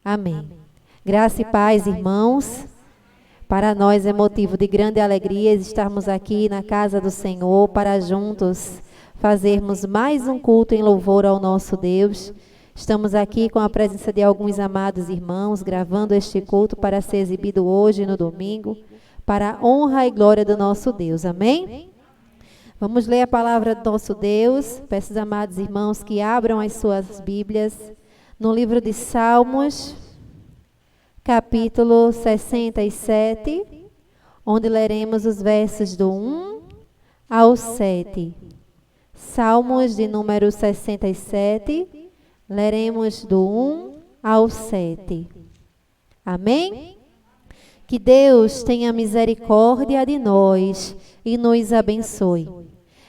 Amém. Graça e paz, irmãos. Para nós é motivo de grande alegria estarmos aqui na casa do Senhor para juntos fazermos mais um culto em louvor ao nosso Deus. Estamos aqui com a presença de alguns amados irmãos, gravando este culto para ser exibido hoje no domingo, para a honra e glória do nosso Deus. Amém? Vamos ler a palavra do nosso Deus. Peço aos amados irmãos que abram as suas Bíblias no livro de Salmos, capítulo 67, onde leremos os versos do 1 ao 7. Salmos de número 67, leremos do 1 ao 7. Amém? Que Deus tenha misericórdia de nós e nos abençoe,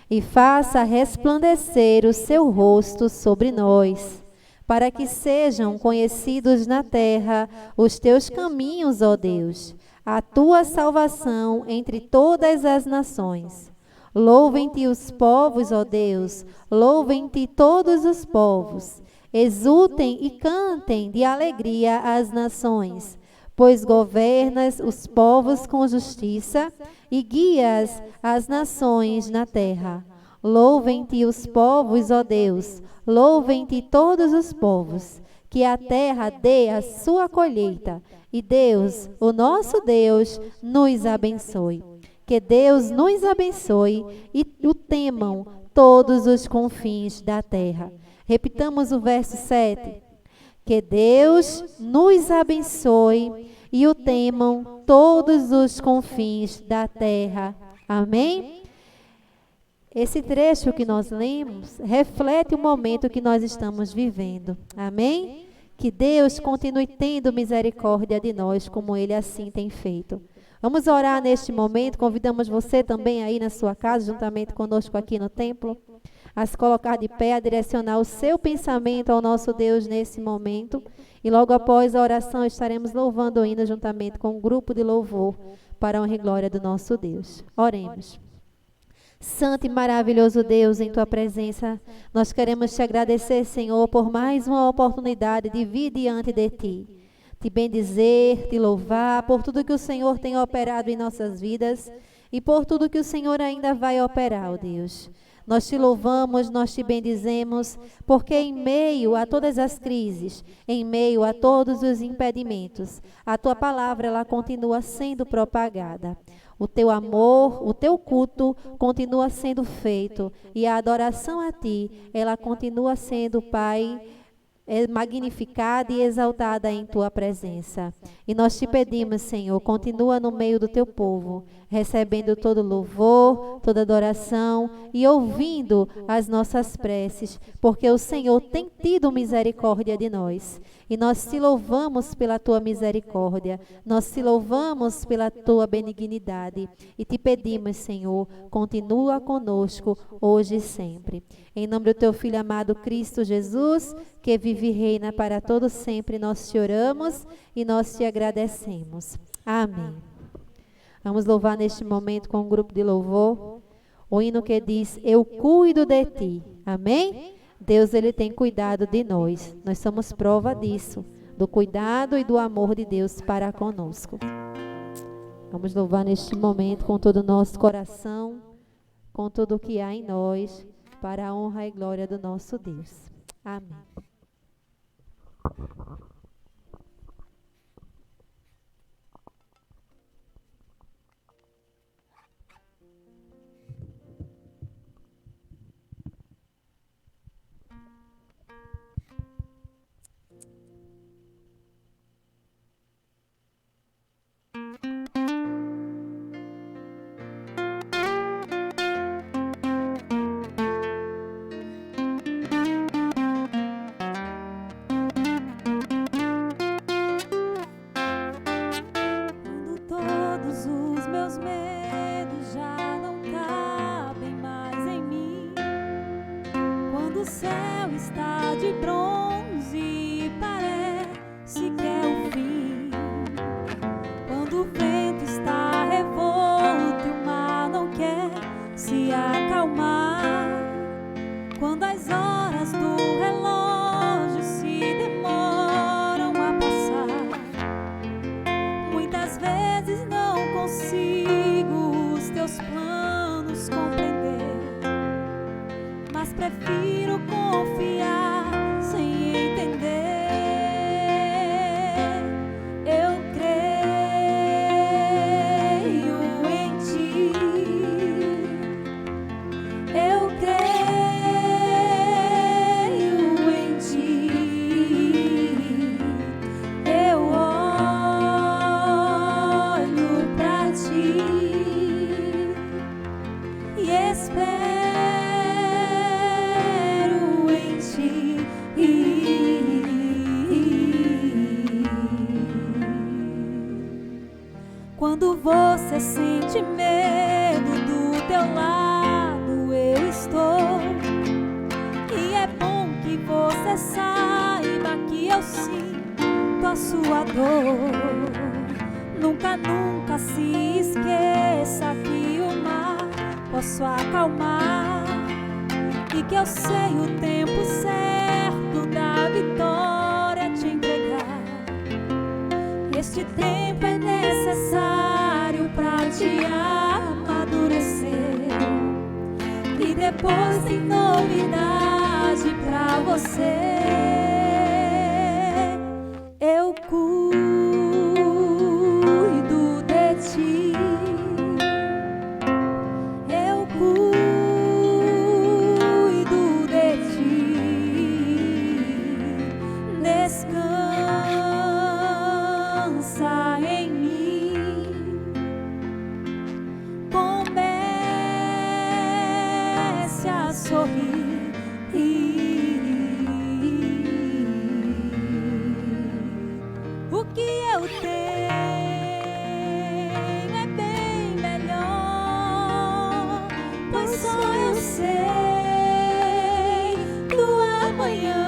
e faça resplandecer o seu rosto sobre nós, para que sejam conhecidos na terra os teus caminhos, ó Deus, a tua salvação entre todas as nações. Louvem-te os povos, ó Deus, louvem-te todos os povos. Exultem e cantem de alegria as nações, pois governas os povos com justiça e guias as nações na terra. Louvem-te os povos, ó Deus, louvem-te todos os povos, que a terra dê a sua colheita, e Deus, o nosso Deus, nos abençoe. Que Deus nos abençoe e o temam todos os confins da terra. Repitamos o verso 7. Que Deus nos abençoe e o temam todos os confins da terra. Amém? Esse trecho que nós lemos reflete o momento que nós estamos vivendo. Amém? Que Deus continue tendo misericórdia de nós, como Ele assim tem feito. Vamos orar neste momento. Convidamos você também aí na sua casa, juntamente conosco aqui no templo, a se colocar de pé, a direcionar o seu pensamento ao nosso Deus nesse momento. E logo após a oração estaremos louvando ainda juntamente com um grupo de louvor para a honra e glória do nosso Deus. Oremos. Santo e maravilhoso Deus, em Tua presença, nós queremos Te agradecer, Senhor, por mais uma oportunidade de vir diante de Ti. Te bendizer, Te louvar por tudo que o Senhor tem operado em nossas vidas e por tudo que o Senhor ainda vai operar, ó Deus. Nós Te louvamos, nós Te bendizemos, porque em meio a todas as crises, em meio a todos os impedimentos, a Tua palavra ela continua sendo propagada. O Teu amor, o Teu culto continua sendo feito e a adoração a Ti, ela continua sendo, Pai, magnificada e exaltada em Tua presença. E nós Te pedimos, Senhor, continua no meio do Teu povo, recebendo todo louvor, toda adoração e ouvindo as nossas preces, porque o Senhor tem tido misericórdia de nós. E nós Te louvamos pela Tua misericórdia, nós Te louvamos pela Tua benignidade e Te pedimos, Senhor, continua conosco hoje e sempre. Em nome do Teu Filho amado Cristo Jesus, que vive e reina para todo sempre, nós Te oramos e nós Te agradecemos. Amém. Vamos louvar neste momento com um grupo de louvor o hino que diz: Eu cuido de Ti. Amém? Deus, Ele tem cuidado de nós. Nós somos prova disso, do cuidado e do amor de Deus para conosco. Vamos louvar neste momento com todo o nosso coração, com tudo o que há em nós, para a honra e glória do nosso Deus. Amém. Quando você sente medo, do teu lado eu estou. E é bom que você saiba que eu sinto a sua dor. Nunca, nunca se esqueça que o mar posso acalmar e que eu sei o tempo certo da vitória te entregar. Este tempo é necessário pra te amadurecer, e depois tem novidade pra você. Eu cuido de ti, eu cuido de ti. Descansa em mim, comece a sorrir. O que eu tenho é bem melhor, pois só eu sei do amanhã.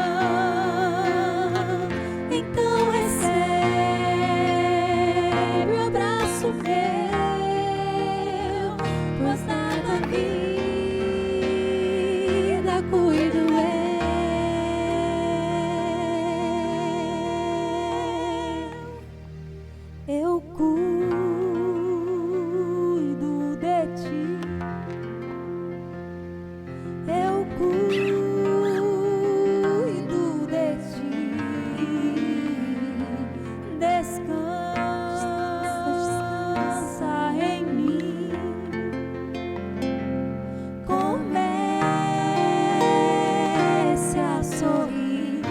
Então recebe o abraço meu, pois nada vida cuido eu cuido de ti, eu cuido de ti. Descansa em mim, comece a sorrir.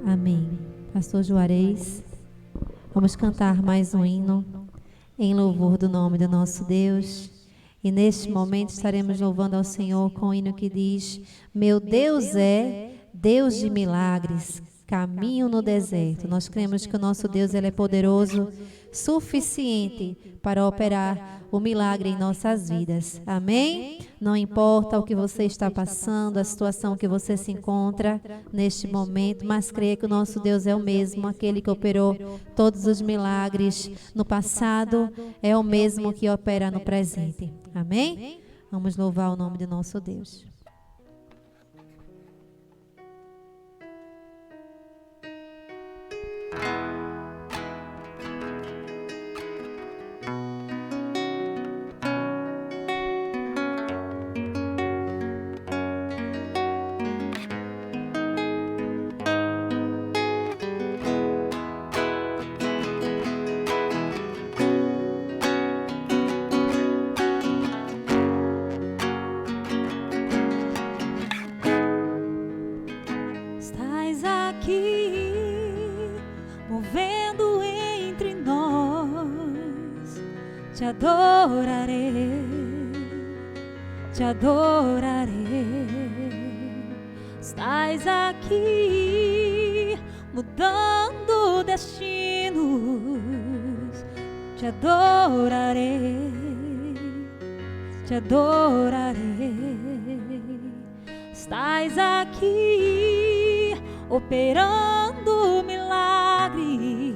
Amém. Pastor Juarez, vamos cantar mais um hino em louvor do nome do nosso Deus. E neste momento estaremos louvando ao Senhor com o hino que diz: meu Deus é Deus de milagres, caminho no deserto. Nós cremos que o nosso Deus ele é poderoso, suficiente para operar o milagre em nossas vidas. Amém? Não importa o que você está passando, a situação que você se encontra neste momento, mas creia que o nosso Deus é o mesmo, aquele que operou todos os milagres no passado, é o mesmo que opera no presente. Amém? Vamos louvar o nome do nosso Deus. Estás aqui, movendo entre nós. Te adorarei, te adorarei. Estás aqui, mudando destinos. Te adorarei, te adorarei. Estás aqui, operando milagres.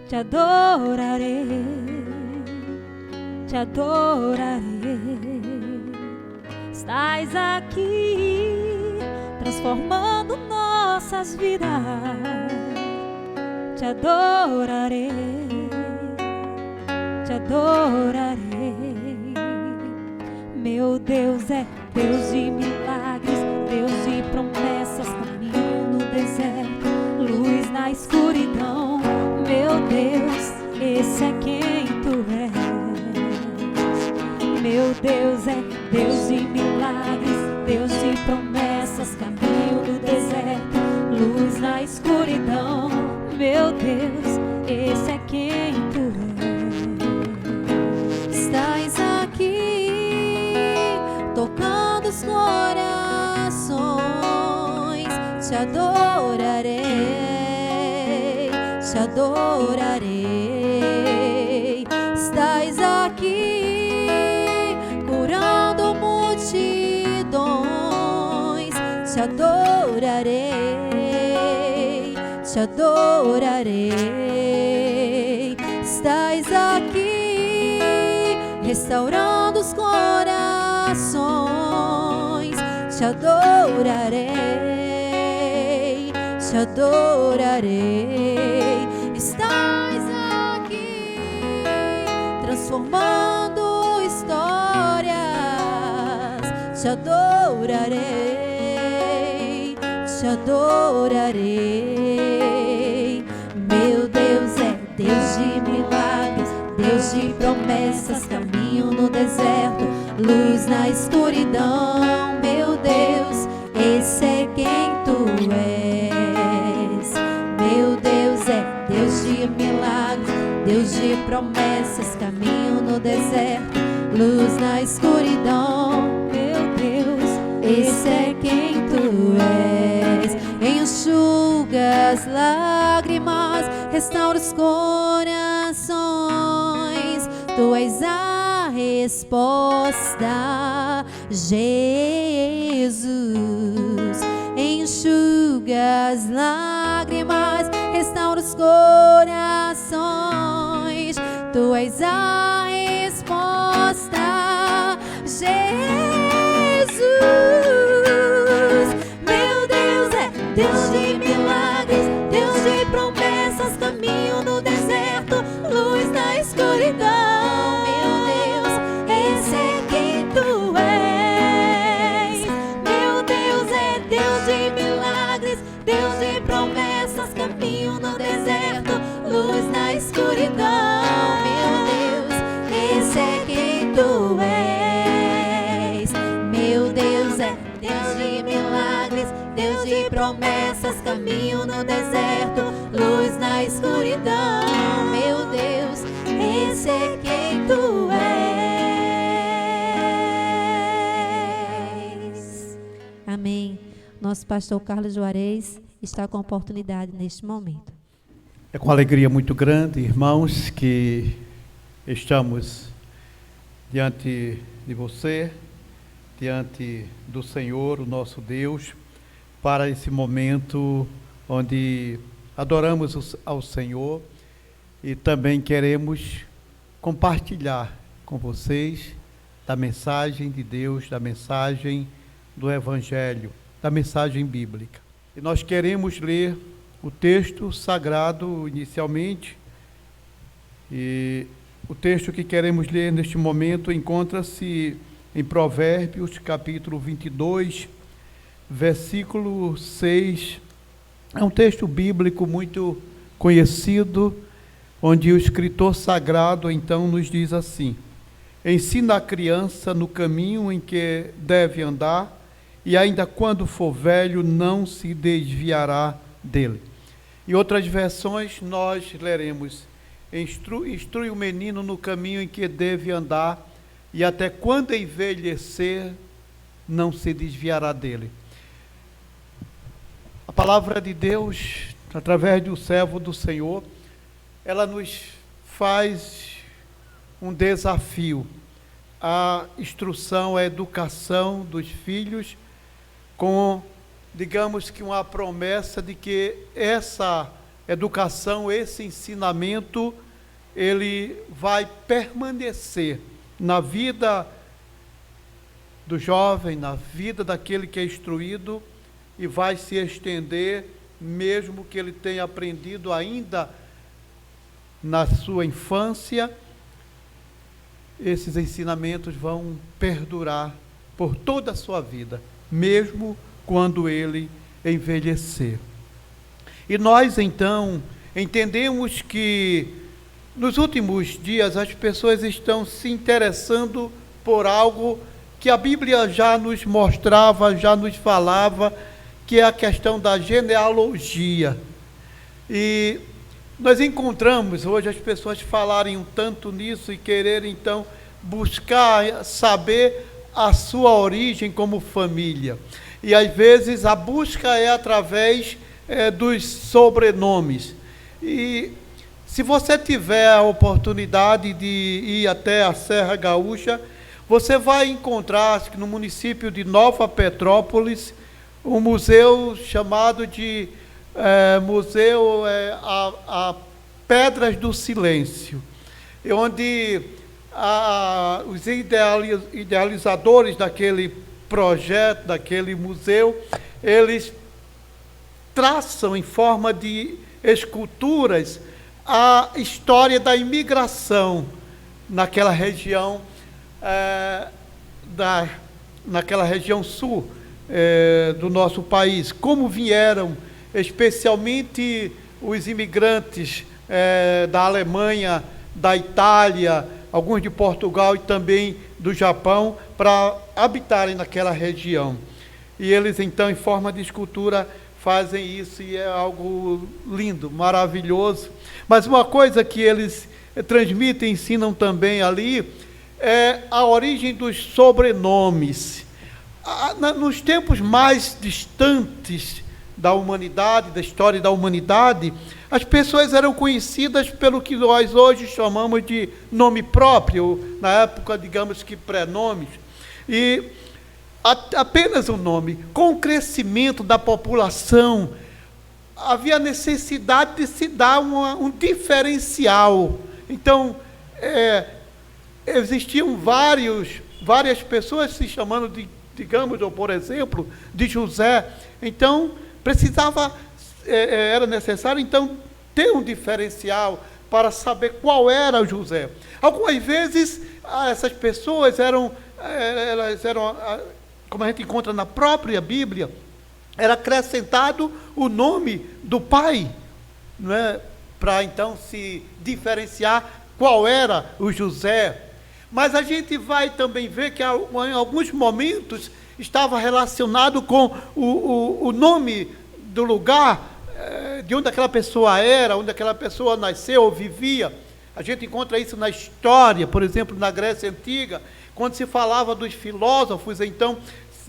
Te adorarei, te adorarei. Estás aqui, transformando nossas vidas. Te adorarei, te adorarei. Meu Deus é Deus de milagres, Deus de promessas, caminho no deserto, luz na escuridão. Meu Deus, esse é quem tu és. Meu Deus é Deus de milagres, Deus de promessas, caminho no deserto, luz na escuridão. Meu Deus, esse é quem tu és. Estás aqui, tocando os corações. adorarei. Estás aqui, curando multidões. Te adorarei, te adorarei. Estás aqui, restaurando os corações. Te adorarei, te adorarei. Estás aqui, transformando histórias. Te adorarei, te adorarei. Meu Deus é Deus de milagres, Deus de promessas, caminho no deserto, luz na escuridão. Meu Deus, esse é quem tu és. Meu Deus é Deus de milagres, Deus de promessas, caminho no deserto, luz na escuridão. Meu Deus, esse é quem tu és. Enxuga as lágrimas, restaura os corações. Tu és a resposta, Jesus. Enxuga as lágrimas, restaura os corações. Tu és a resposta, Jesus. Meu Deus é Deus de milagres, Deus de promessas, caminho no deserto, luz na escuridão. Meu Deus, esse é quem tu és. Meu Deus é Deus de milagres, Deus de promessas, caminho no deserto, luz na escuridão. Meu Deus, esse é quem tu és. Meu Deus é Deus de milagres, Deus de promessas, caminho no deserto, luz na escuridão. Meu Deus, esse é quem tu és. Amém. Nosso pastor Carlos Juarez está com a oportunidade neste momento. É com alegria muito grande, irmãos, que estamos diante de você, diante do Senhor, o nosso Deus, para esse momento onde adoramos ao Senhor e também queremos compartilhar com vocês da mensagem de Deus, da mensagem do Evangelho, da mensagem bíblica. E nós queremos ler o texto sagrado inicialmente, e o texto que queremos ler neste momento encontra-se em Provérbios, capítulo 22, versículo 6. É um texto bíblico muito conhecido, onde o escritor sagrado então nos diz assim: ensina a criança no caminho em que deve andar, e ainda quando for velho não se desviará dele. Em outras versões nós leremos: instrui o menino no caminho em que deve andar, e até quando envelhecer não se desviará dele. A palavra de Deus, através do servo do Senhor, ela nos faz um desafio, a instrução, a educação dos filhos, com, digamos que uma promessa de que essa educação, esse ensinamento, ele vai permanecer na vida do jovem, na vida daquele que é instruído, e vai se estender, mesmo que ele tenha aprendido ainda na sua infância. Esses ensinamentos vão perdurar por toda a sua vida, mesmo quando ele envelhecer. E nós então entendemos que nos últimos dias as pessoas estão se interessando por algo que a Bíblia já nos mostrava, já nos falava, que é a questão da genealogia. E nós encontramos hoje as pessoas falarem um tanto nisso e quererem então buscar saber a sua origem como família. E às vezes a busca é através dos sobrenomes. E Se você tiver a oportunidade de ir até a Serra Gaúcha, você vai encontrar, acho que no município de Nova Petrópolis, um museu chamado de Museu a Pedras do Silêncio, onde os idealizadores daquele projeto, daquele museu, eles traçam em forma de esculturas a história da imigração naquela região, naquela região sul do nosso país, como vieram especialmente os imigrantes da Alemanha, da Itália, alguns de Portugal e também do Japão, para habitarem naquela região. E eles, então, em forma de escultura, fazem isso, e é algo lindo, maravilhoso. Mas uma coisa que eles transmitem, ensinam também ali, é a origem dos sobrenomes. Nos tempos mais distantes da humanidade, da história da humanidade, as pessoas eram conhecidas pelo que nós hoje chamamos de nome próprio, na época, digamos que prenomes, e apenas um nome. Com o crescimento da população, havia necessidade de se dar um diferencial. Então, existiam várias pessoas se chamando de, digamos, ou por exemplo, de José. Então, era necessário, então, ter um diferencial para saber qual era o José. Algumas vezes, essas pessoas elas eram, como a gente encontra na própria Bíblia, era acrescentado o nome do pai, não é? Para então se diferenciar qual era o José. Mas a gente vai também ver que em alguns momentos estava relacionado com o nome do lugar, de onde aquela pessoa era, onde aquela pessoa nasceu ou vivia. A gente encontra isso na história, por exemplo, na Grécia Antiga, quando se falava dos filósofos, então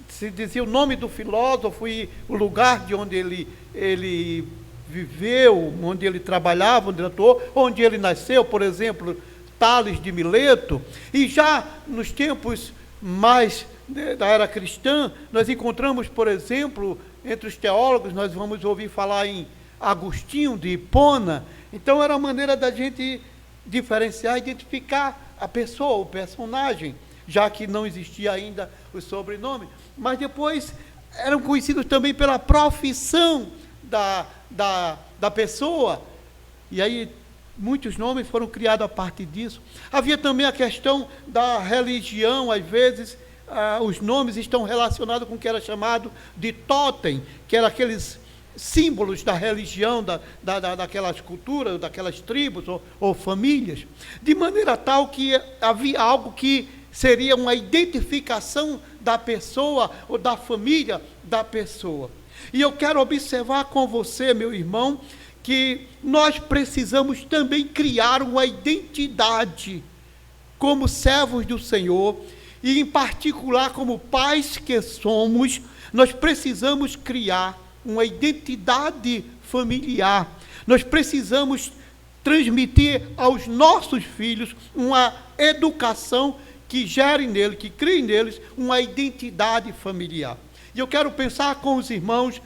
se dizia o nome do filósofo e o lugar de onde ele viveu, onde ele trabalhava, onde ele atuou, onde ele nasceu, por exemplo, Tales de Mileto. E já nos tempos mais da era cristã, nós encontramos, por exemplo, entre os teólogos, nós vamos ouvir falar em Agostinho de Hipona. Então era a maneira da gente diferenciar, identificar a pessoa, o personagem, já que não existia ainda o sobrenome. Mas depois eram conhecidos também pela profissão da pessoa, e aí muitos nomes foram criados a partir disso. Havia também a questão da religião. Às vezes os nomes estão relacionados com o que era chamado de totem, que eram aqueles símbolos da religião, daquelas culturas, daquelas tribos ou famílias, de maneira tal que havia algo que seria uma identificação da pessoa ou da família da pessoa. E eu quero observar com você, meu irmão, que nós precisamos também criar uma identidade como servos do Senhor, e em particular como pais que somos, nós precisamos criar uma identidade familiar. Nós precisamos transmitir aos nossos filhos uma educação que gere nele, que crie neles uma identidade familiar. E eu quero pensar com os irmãos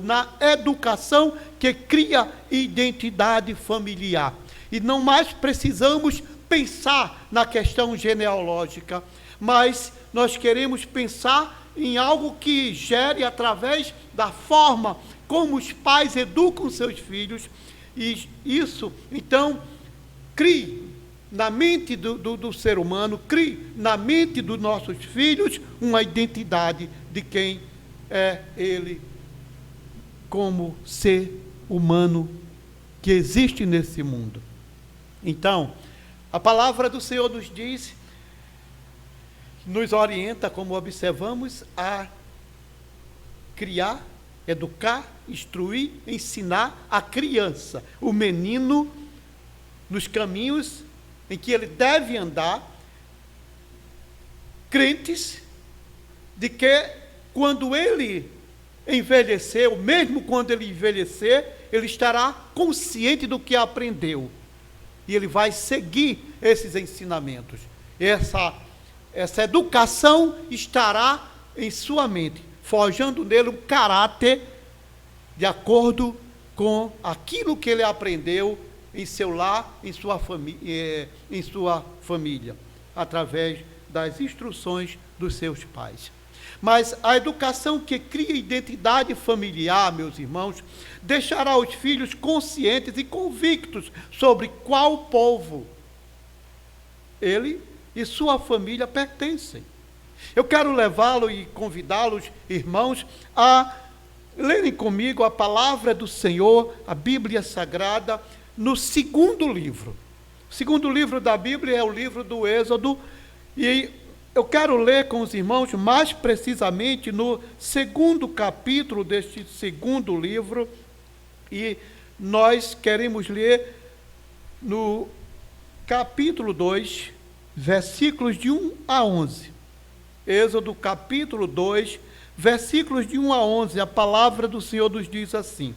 na educação que cria identidade familiar. E não mais precisamos pensar na questão genealógica, mas nós queremos pensar em algo que gere através da forma como os pais educam seus filhos, e isso, então, crie na mente do ser humano, crie na mente dos nossos filhos uma identidade de quem é ele como ser humano que existe nesse mundo. Então, a palavra do Senhor nos diz, nos orienta, como observamos, a criar, educar, instruir, ensinar a criança, o menino, nos caminhos em que ele deve andar, crentes de que quando ele envelhecer, ou mesmo quando ele envelhecer, ele estará consciente do que aprendeu. E ele vai seguir esses ensinamentos. Essa educação estará em sua mente, forjando nele um caráter de acordo com aquilo que ele aprendeu em seu lar, em sua família, através das instruções dos seus pais. Mas a educação que cria identidade familiar, meus irmãos, deixará os filhos conscientes e convictos sobre qual povo ele e sua família pertencem. Eu quero levá-lo e convidá-los, irmãos, a lerem comigo a palavra do Senhor, a Bíblia Sagrada, no segundo livro. O segundo livro da Bíblia é o livro do Êxodo, e eu quero ler com os irmãos mais precisamente no segundo capítulo deste segundo livro, e nós queremos ler no capítulo 2, versículos de 1 a 11. Êxodo capítulo 2, versículos de 1 a 11, a palavra do Senhor nos diz assim: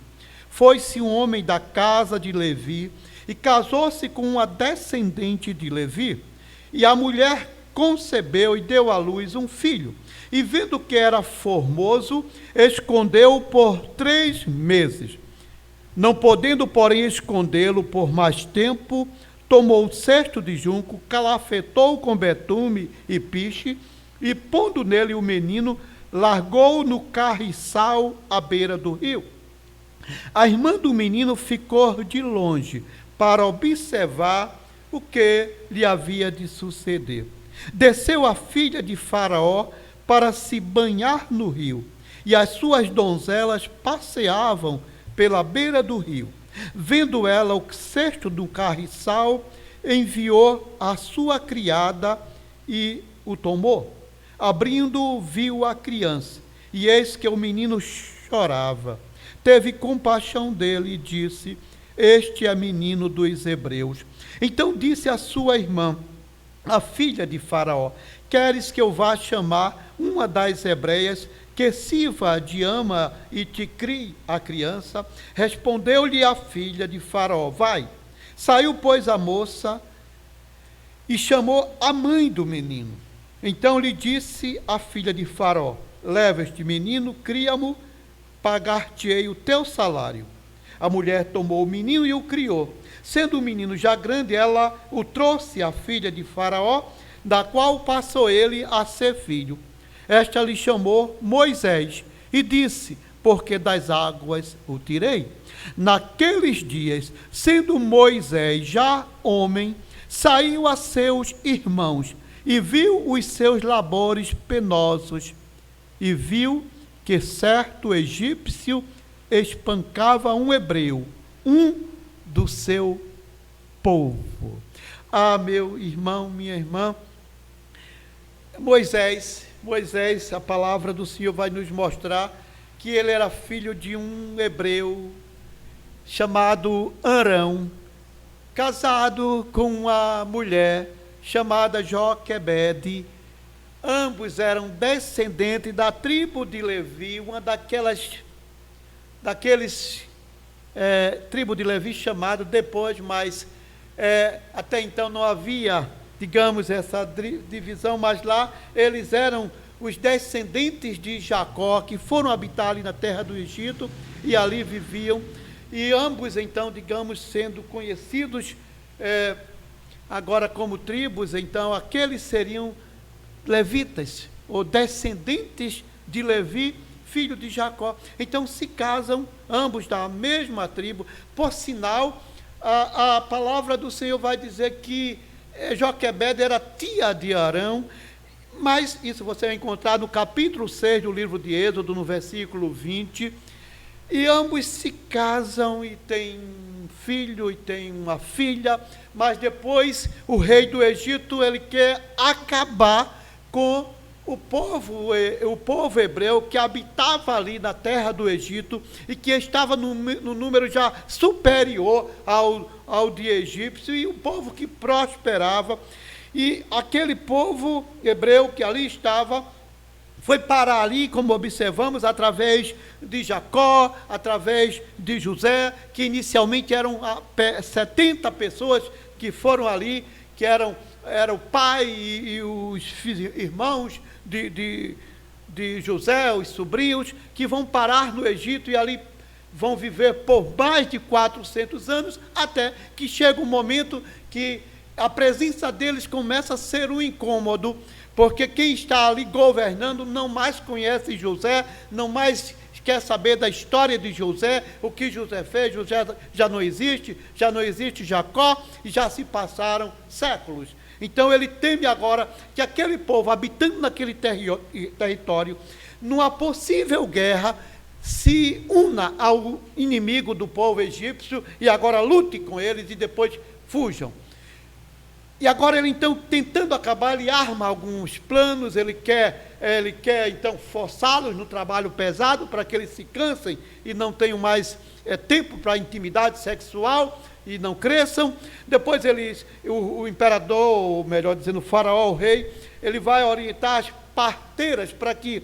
Foi-se um homem da casa de Levi, e casou-se com uma descendente de Levi, e a mulher concebeu e deu à luz um filho, e vendo que era formoso, escondeu-o por 3 meses. Não podendo, porém, escondê-lo por mais tempo, tomou um cesto de junco, calafetou com betume e piche, e pondo nele o menino, largou-o no carriçal à beira do rio. A irmã do menino ficou de longe para observar o que lhe havia de suceder. Desceu a filha de Faraó para se banhar no rio, e as suas donzelas passeavam pela beira do rio. Vendo ela o cesto do carriçal, enviou a sua criada e o tomou. Abrindo, viu a criança, e eis que o menino chorava. Teve compaixão dele e disse: Este é menino dos hebreus. Então disse a sua irmã, a filha de Faraó: Queres que eu vá chamar uma das hebreias, que sirva de ama e te crie a criança? Respondeu-lhe a filha de Faraó: Vai. Saiu, pois, a moça e chamou a mãe do menino. Então lhe disse a filha de Faraó: Leva este menino, cria-mo, pagar-te-ei o teu salário. A mulher tomou o menino e o criou. Sendo o menino já grande, ela o trouxe à filha de Faraó, da qual passou ele a ser filho. Esta lhe chamou Moisés e disse: Porque das águas o tirei. Naqueles dias, sendo Moisés já homem, saiu a seus irmãos e viu os seus labores penosos, e viu que certo egípcio espancava um hebreu, um do seu povo. Ah, meu irmão, minha irmã, Moisés, a palavra do Senhor vai nos mostrar que ele era filho de um hebreu chamado Arão, casado com uma mulher chamada Joquebede. Ambos eram descendentes da tribo de Levi, uma daqueles tribo de Levi chamado depois, mas até então não havia, digamos, essa divisão, mas lá eles eram os descendentes de Jacó, que foram habitar ali na terra do Egito, e ali viviam, e ambos então, digamos, sendo conhecidos agora como tribos, então aqueles seriam levitas, ou descendentes de Levi, filho de Jacó. Então se casam ambos da mesma tribo. Por sinal, a palavra do Senhor vai dizer que Joquebede era tia de Arão, mas isso você vai encontrar no capítulo 6 do livro de Êxodo, no versículo 20, e ambos se casam e têm um filho e têm uma filha, mas depois o rei do Egito, ele quer acabar com o povo hebreu que habitava ali na terra do Egito e que estava no número já superior ao de egípcio, e um povo que prosperava. E aquele povo hebreu que ali estava foi parar ali, como observamos, através de Jacó, através de José, que inicialmente eram 70 pessoas que foram ali, que eram o pai e os irmãos de José, os sobrinhos, que vão parar no Egito e ali vão viver por mais de 400 anos, até que chega um momento que a presença deles começa a ser um incômodo, porque quem está ali governando não mais conhece José, não mais quer saber da história de José, o que José fez. José já não existe Jacó, e já se passaram séculos. Então ele teme agora que aquele povo habitando naquele território, numa possível guerra, se una ao inimigo do povo egípcio e agora lute com eles e depois fujam. E agora ele então, tentando acabar, ele arma alguns planos, ele quer então forçá-los no trabalho pesado para que eles se cansem e não tenham mais tempo para a intimidade sexual e não cresçam. Depois o imperador, ou melhor dizendo, o faraó, o rei, ele vai orientar as parteiras para que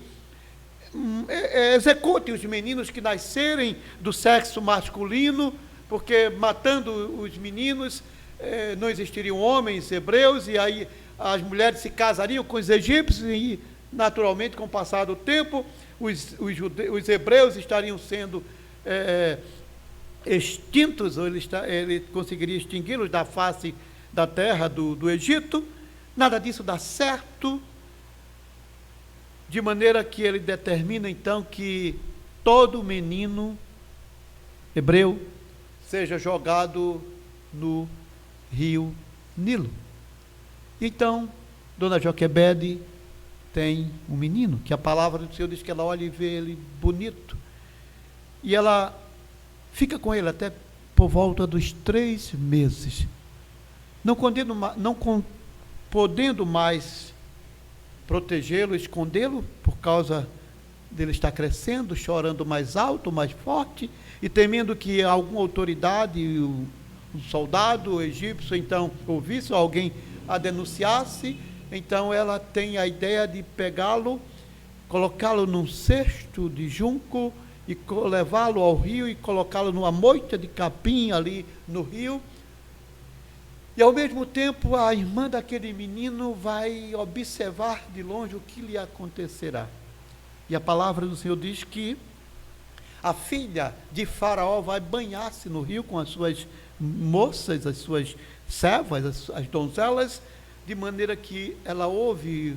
executem os meninos que nascerem do sexo masculino, porque matando os meninos não existiriam homens hebreus, e aí as mulheres se casariam com os egípcios, e naturalmente, com o passar do tempo, os hebreus estariam sendo extintos, ou ele conseguiria extingui-los da face da terra do Egito. Nada disso dá certo, de maneira que ele determina então que todo menino hebreu seja jogado no rio Nilo. Então, dona Joquebede tem um menino, que a palavra do Senhor diz que ela olha e vê ele bonito, e ela fica com ele até por volta dos 3 meses, não podendo mais protegê-lo, escondê-lo, por causa dele estar crescendo, chorando mais alto, mais forte, e temendo que alguma autoridade, um soldado egípcio, então, ouvisse, alguém a denunciasse. Então ela tem a ideia de pegá-lo, colocá-lo num cesto de junco, e levá-lo ao rio e colocá-lo numa moita de capim ali no rio. E ao mesmo tempo a irmã daquele menino vai observar de longe o que lhe acontecerá. E a palavra do Senhor diz que a filha de Faraó vai banhar-se no rio com as suas moças, as suas servas, as donzelas, de maneira que ela ouve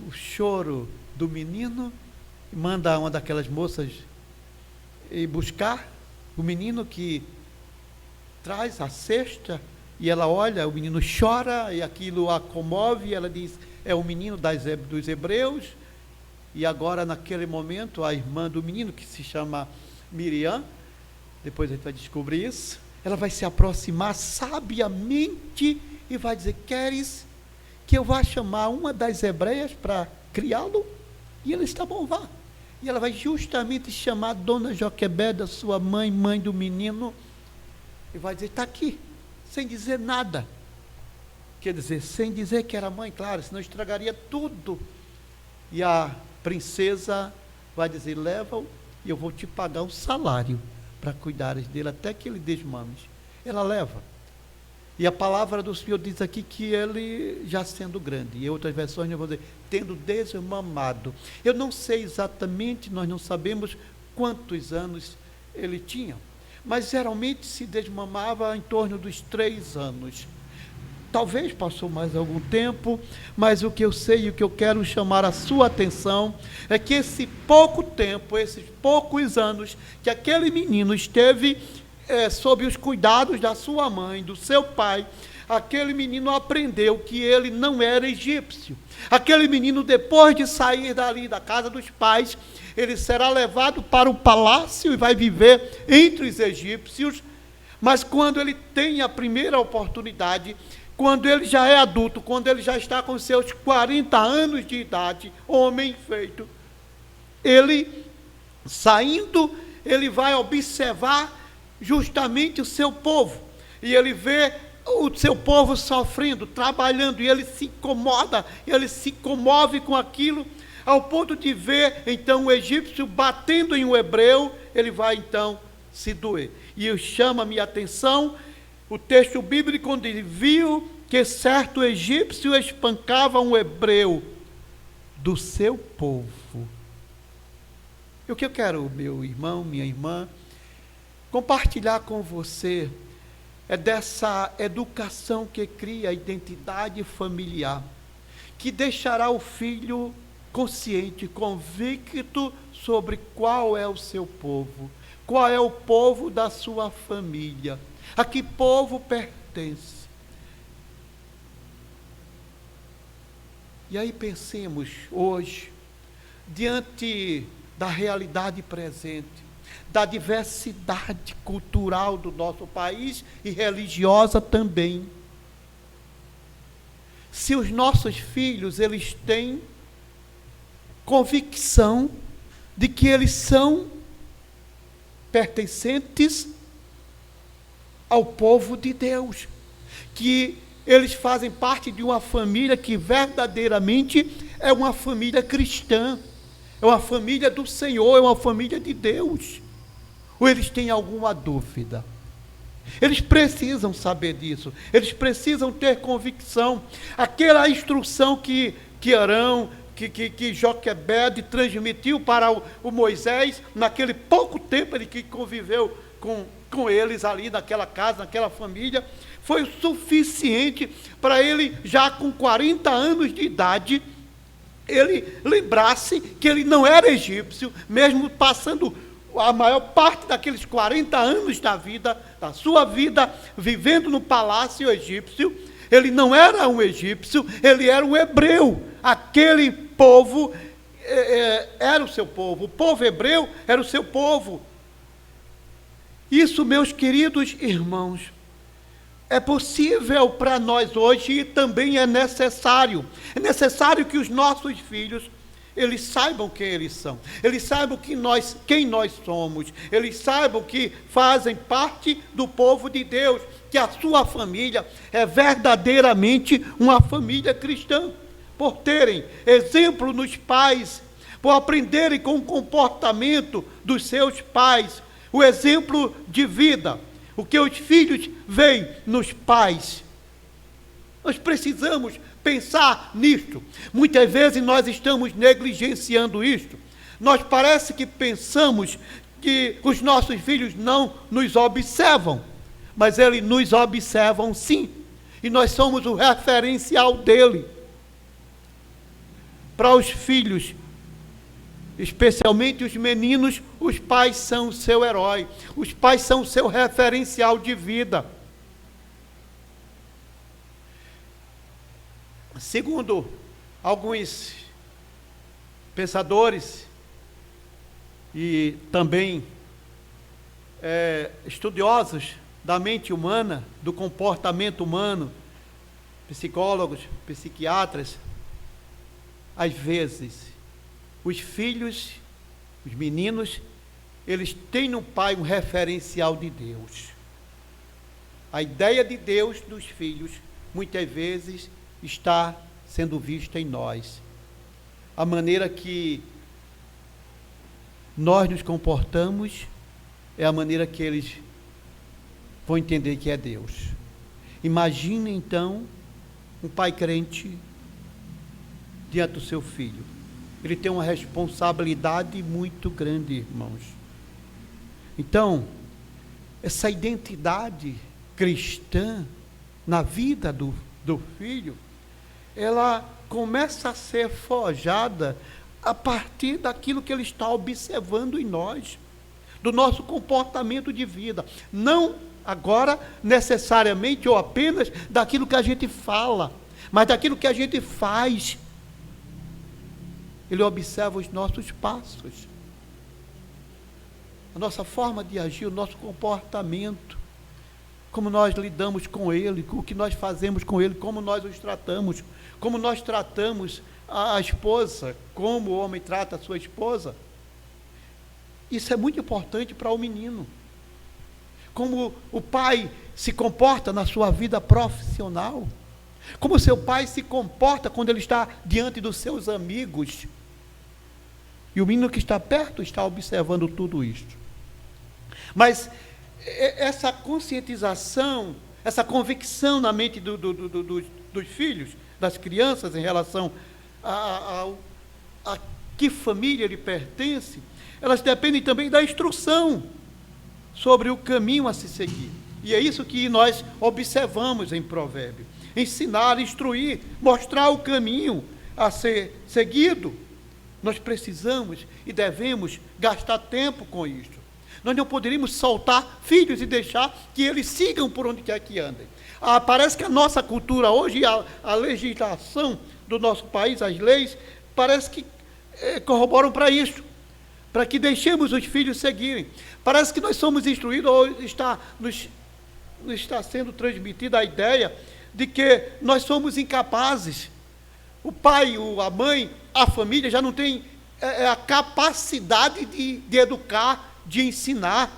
o choro do menino, e manda uma daquelas moças ir buscar o menino, que traz a cesta, e ela olha, o menino chora, e aquilo a comove, e ela diz, é o menino dos hebreus. E agora, naquele momento, a irmã do menino, que se chama Miriam, depois a gente vai descobrir isso, ela vai se aproximar sabiamente e vai dizer, queres que eu vá chamar uma das hebreias para criá-lo? E ele está bom, vá. E ela vai justamente chamar dona Joquebede, sua mãe, mãe do menino, e vai dizer, está aqui, sem dizer nada. Quer dizer, sem dizer que era mãe, claro, senão estragaria tudo. E a princesa vai dizer, leva-o e eu vou te pagar um salário para cuidares dele até que ele desmame. Ela leva. E a palavra do Senhor diz aqui que ele, já sendo grande, e em outras versões eu vou dizer, tendo desmamado. Eu não sei exatamente, nós não sabemos quantos anos ele tinha, mas geralmente se desmamava em torno dos 3 anos. Talvez passou mais algum tempo, mas o que eu sei e o que eu quero chamar a sua atenção é que esse pouco tempo, esses poucos anos que aquele menino esteve sob os cuidados da sua mãe, do seu pai, aquele menino aprendeu que ele não era egípcio. Aquele menino, depois de sair dali da casa dos pais, ele será levado para o palácio e vai viver entre os egípcios. Mas quando ele tem a primeira oportunidade, quando ele já é adulto, quando ele já está com seus 40 anos de idade, homem feito, ele, saindo, ele vai observar justamente o seu povo, e ele vê o seu povo sofrendo, trabalhando, e ele se incomoda, ele se comove com aquilo, ao ponto de ver então o egípcio batendo em um hebreu, ele vai então se doer. E chama a minha atenção o texto bíblico onde ele viu que certo egípcio espancava um hebreu do seu povo. E o que eu quero, meu irmão, minha irmã, compartilhar com você é dessa educação que cria a identidade familiar, que deixará o filho consciente, convicto sobre qual é o seu povo, qual é o povo da sua família, a que povo pertence. E aí pensemos hoje, diante da realidade presente, da diversidade cultural do nosso país e religiosa também. Se os nossos filhos, eles têm convicção de que eles são pertencentes ao povo de Deus, que eles fazem parte de uma família que verdadeiramente é uma família cristã, é uma família do Senhor, é uma família de Deus. Ou eles têm alguma dúvida? Eles precisam saber disso, eles precisam ter convicção. Aquela instrução que Arão, que Joquebede transmitiu para o Moisés, naquele pouco tempo ele que conviveu com eles ali naquela casa, naquela família, foi o suficiente para ele, já com 40 anos de idade, ele lembrasse que ele não era egípcio, mesmo passando a maior parte daqueles 40 anos da sua vida, vivendo no palácio egípcio. Ele não era um egípcio, ele era um hebreu. Aquele povo era o seu povo, o povo hebreu era o seu povo. Isso, meus queridos irmãos, é possível para nós hoje e também é necessário. É necessário que os nossos filhos, eles saibam quem eles são, eles saibam quem nós somos, eles saibam que fazem parte do povo de Deus, que a sua família é verdadeiramente uma família cristã, por terem exemplo nos pais, por aprenderem com o comportamento dos seus pais, o exemplo de vida, o que os filhos veem nos pais. Nós precisamos pensar nisto. Muitas vezes nós estamos negligenciando isto. Nós parece que pensamos que os nossos filhos não nos observam, mas eles nos observam sim, e nós somos o referencial dele. Para os filhos, especialmente os meninos, os pais são o seu herói, os pais são o seu referencial de vida. Segundo alguns pensadores e também estudiosos da mente humana, do comportamento humano, psicólogos, psiquiatras, às vezes os filhos, os meninos, eles têm no pai um referencial de Deus. A ideia de Deus dos filhos, muitas vezes, está sendo vista em nós. A maneira que nós nos comportamos é a maneira que eles vão entender que é Deus. Imagine então um pai crente diante do seu filho. Ele tem uma responsabilidade muito grande, irmãos. Então, essa identidade cristã na vida do filho, ela começa a ser forjada a partir daquilo que ele está observando em nós, do nosso comportamento de vida. Não agora necessariamente ou apenas daquilo que a gente fala, mas daquilo que a gente faz. Ele observa os nossos passos, a nossa forma de agir, o nosso comportamento, como nós lidamos com ele, o que nós fazemos com ele, como nós os tratamos, como nós tratamos a esposa, como o homem trata a sua esposa. Isso é muito importante para o menino. Como o pai se comporta na sua vida profissional, como o seu pai se comporta quando ele está diante dos seus amigos. E o menino que está perto está observando tudo isto. Mas essa conscientização, essa convicção na mente dos filhos, das crianças, em relação a que família ele pertence, elas dependem também da instrução sobre o caminho a se seguir. E é isso que nós observamos em Provérbio. Ensinar, instruir, mostrar o caminho a ser seguido. Nós precisamos e devemos gastar tempo com isso. Nós não poderíamos soltar filhos e deixar que eles sigam por onde quer que andem. Parece que a nossa cultura hoje, a legislação do nosso país, as leis, parece que corroboram para isso, para que deixemos os filhos seguirem. Parece que nós somos instruídos, ou nos está sendo transmitida a ideia de que nós somos incapazes. O pai, a mãe, a família já não tem a capacidade de educar, de ensinar.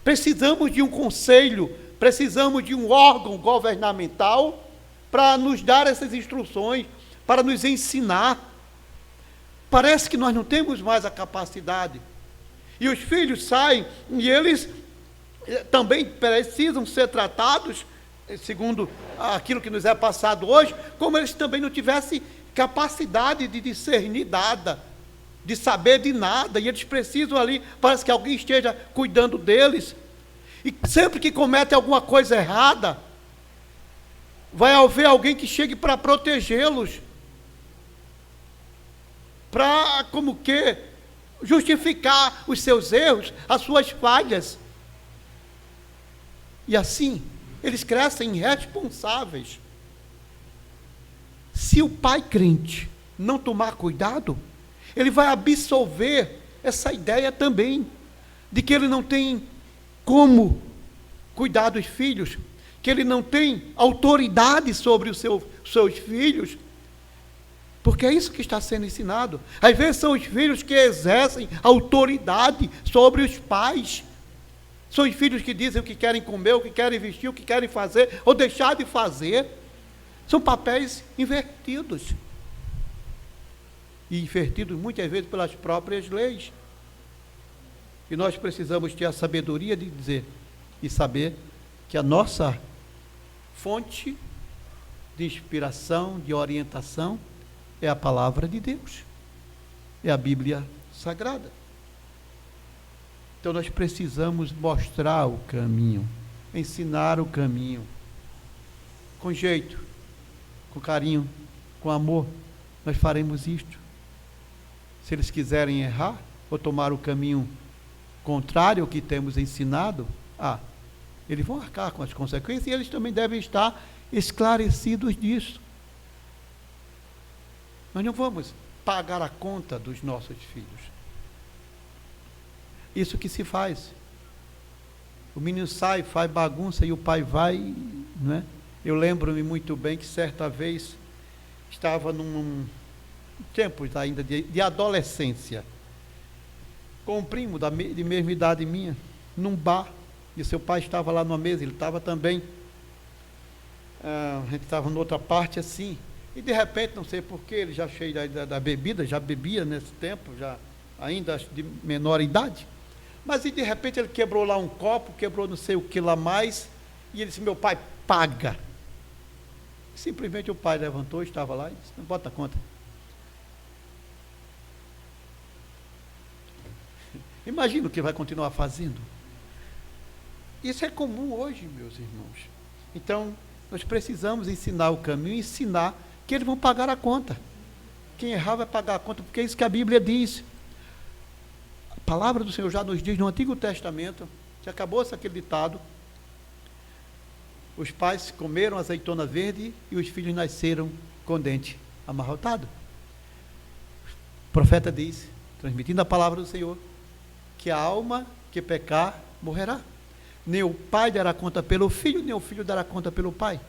Precisamos de um conselho, precisamos de um órgão governamental para nos dar essas instruções, para nos ensinar. Parece que nós não temos mais a capacidade. E os filhos saem e eles também precisam ser tratados, segundo aquilo que nos é passado hoje, como eles também não tivessem capacidade de discernir nada, de saber de nada, e eles precisam ali, parece que alguém esteja cuidando deles, e sempre que cometem alguma coisa errada, vai haver alguém que chegue para protegê-los, para, como que, justificar os seus erros, as suas falhas. E assim, eles crescem irresponsáveis. Se o pai crente não tomar cuidado, ele vai absorver essa ideia também, de que ele não tem como cuidar dos filhos, que ele não tem autoridade sobre os seus filhos, porque é isso que está sendo ensinado. Às vezes são os filhos que exercem autoridade sobre os pais. São os filhos que dizem o que querem comer, o que querem vestir, o que querem fazer, ou deixar de fazer. São papéis invertidos. E invertidos muitas vezes pelas próprias leis. E nós precisamos ter a sabedoria de dizer e saber que a nossa fonte de inspiração, de orientação, é a palavra de Deus. É a Bíblia Sagrada. Então nós precisamos mostrar o caminho, ensinar o caminho, com jeito, com carinho, com amor. Nós faremos isto. Se eles quiserem errar, ou tomar o caminho contrário ao que temos ensinado, eles vão arcar com as consequências, e eles também devem estar esclarecidos disso. Nós não vamos pagar a conta dos nossos filhos. Isso que se faz. O menino sai, faz bagunça e o pai vai, não é? Eu lembro-me muito bem que certa vez estava num tempo ainda de adolescência, com um primo de mesma idade minha, num bar, e seu pai estava lá numa mesa, ele estava também, a gente estava noutra parte assim, e de repente, não sei porquê, ele já cheio da bebida, já bebia nesse tempo, já ainda de menor idade, mas e de repente ele quebrou lá um copo, quebrou não sei o que lá mais, e ele disse: meu pai, paga. Simplesmente o pai levantou, estava lá e disse: não bota a conta. Imagina o que vai continuar fazendo. Isso é comum hoje, meus irmãos. Então, nós precisamos ensinar o caminho, ensinar que eles vão pagar a conta. Quem errar vai pagar a conta, porque é isso que a Bíblia diz. A palavra do Senhor já nos diz no Antigo Testamento, que acabou-se aquele ditado: os pais comeram azeitona verde e os filhos nasceram com dente amarrotado. O profeta diz, transmitindo a palavra do Senhor, que a alma que pecar morrerá. Nem o pai dará conta pelo filho, nem o filho dará conta pelo pai.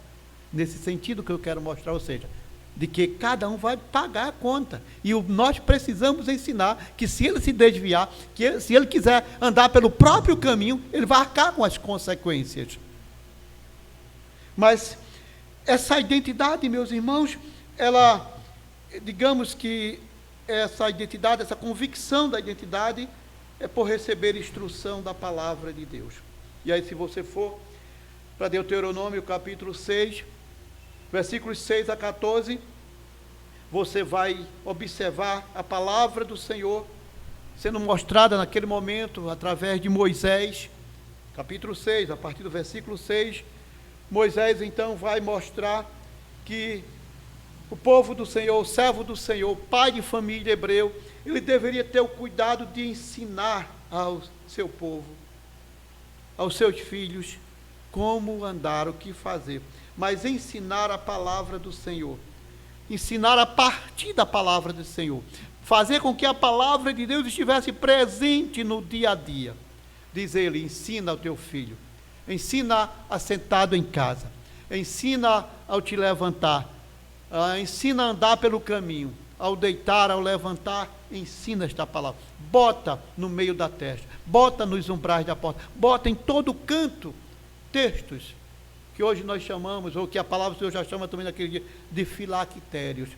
Nesse sentido que eu quero mostrar, ou seja, de que cada um vai pagar a conta. E nós precisamos ensinar que se ele se desviar, que se ele quiser andar pelo próprio caminho, ele vai arcar com as consequências. Mas essa identidade, meus irmãos, ela, digamos que essa identidade, essa convicção da identidade, é por receber instrução da palavra de Deus. E aí, se você for para Deuteronômio capítulo 6, versículos 6 a 14, você vai observar a palavra do Senhor sendo mostrada naquele momento através de Moisés. Capítulo 6, a partir do versículo 6, Moisés então vai mostrar que o povo do Senhor, o servo do Senhor, pai de família hebreu, ele deveria ter o cuidado de ensinar ao seu povo, aos seus filhos, como andar, o que fazer. Mas ensinar a palavra do Senhor. Ensinar a partir da palavra do Senhor. Fazer com que a palavra de Deus estivesse presente no dia a dia. Diz ele, ensina ao teu filho. Ensina assentado em casa. Ensina ao te levantar. Ensina a andar pelo caminho. Ao deitar, ao levantar, ensina esta palavra. Bota no meio da testa. Bota nos umbrais da porta. Bota em todo canto textos que hoje nós chamamos, ou que a palavra do Senhor já chama também naquele dia, de filactérios.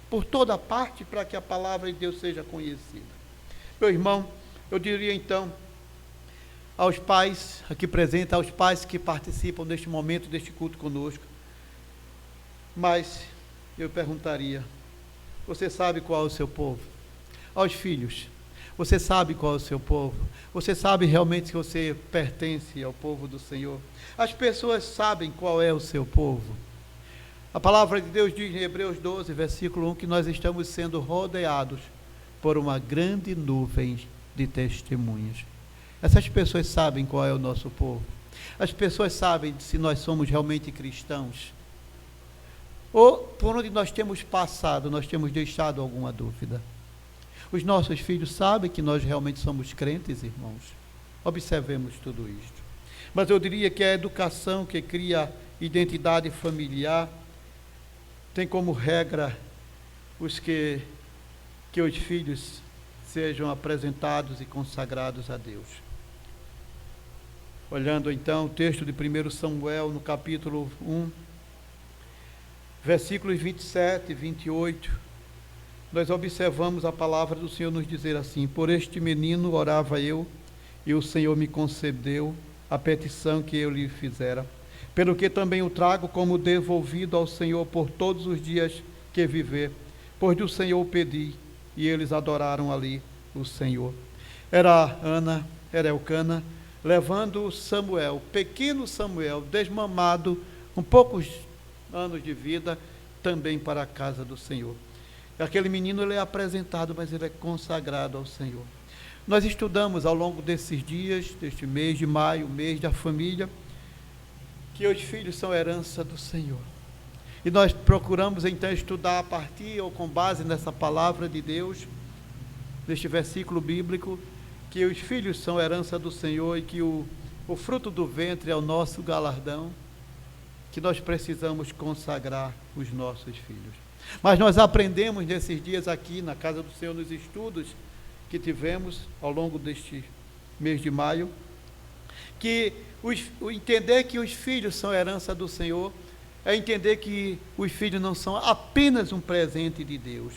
Por toda parte, para que a palavra de Deus seja conhecida. Meu irmão, eu diria então aos pais aqui presentes, aos pais que participam deste momento, deste culto conosco, mas eu perguntaria, você sabe qual é o seu povo? Aos filhos, você sabe qual é o seu povo? Você sabe realmente que você pertence ao povo do Senhor? As pessoas sabem qual é o seu povo. A palavra de Deus diz em Hebreus 12, versículo 1, que nós estamos sendo rodeados por uma grande nuvem de testemunhas. Essas pessoas sabem qual é o nosso povo. As pessoas sabem se nós somos realmente cristãos. Ou por onde nós temos passado, nós temos deixado alguma dúvida. Os nossos filhos sabem que nós realmente somos crentes, irmãos. Observemos tudo isto. Mas eu diria que a educação que cria identidade familiar tem como regra que os filhos sejam apresentados e consagrados a Deus. Olhando então o texto de 1 Samuel, no capítulo 1, versículos 27 e 28, nós observamos a palavra do Senhor nos dizer assim: por este menino orava eu, e o Senhor me concedeu a petição que eu lhe fizera, pelo que também o trago como devolvido ao Senhor por todos os dias que viver, pois do Senhor pedi, e eles adoraram ali o Senhor. Era Elcana, levando Samuel, pequeno Samuel, desmamado, com poucos anos de vida, também para a casa do Senhor. Aquele menino, ele é apresentado, mas ele é consagrado ao Senhor. Nós estudamos ao longo desses dias, deste mês de maio, mês da família, que os filhos são herança do Senhor. E nós procuramos então estudar a partir ou com base nessa palavra de Deus, neste versículo bíblico, que os filhos são herança do Senhor e que o fruto do ventre é o nosso galardão, que nós precisamos consagrar os nossos filhos. Mas nós aprendemos nesses dias aqui na casa do Senhor, nos estudos que tivemos ao longo deste mês de maio, que o entender que os filhos são herança do Senhor é entender que os filhos não são apenas um presente de Deus.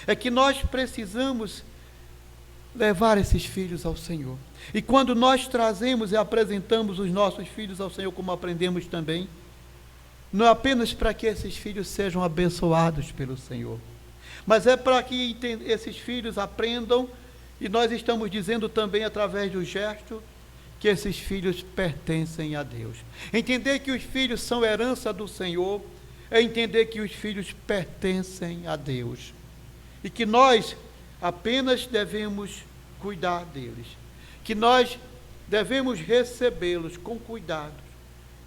É que nós precisamos levar esses filhos ao Senhor. E quando nós trazemos e apresentamos os nossos filhos ao Senhor, como aprendemos também, não é apenas para que esses filhos sejam abençoados pelo Senhor, mas é para que esses filhos aprendam, e nós estamos dizendo também através do gesto, que esses filhos pertencem a Deus. Entender que os filhos são herança do Senhor, é entender que os filhos pertencem a Deus, e que nós apenas devemos cuidar deles, que nós devemos recebê-los com cuidado,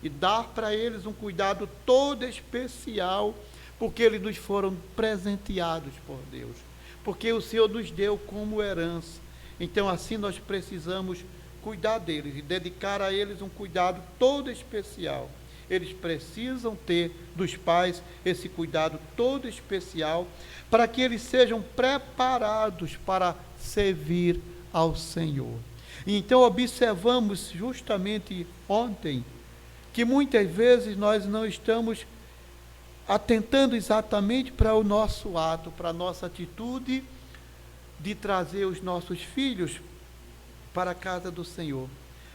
e dar para eles um cuidado todo especial, porque eles nos foram presenteados por Deus, porque o Senhor nos deu como herança. Então assim nós precisamos cuidar deles e dedicar a eles um cuidado todo especial. Eles precisam ter dos pais esse cuidado todo especial, para que eles sejam preparados para servir ao Senhor. E então observamos justamente ontem, que muitas vezes nós não estamos atentando exatamente para o nosso ato, para a nossa atitude, de trazer os nossos filhos para a casa do Senhor,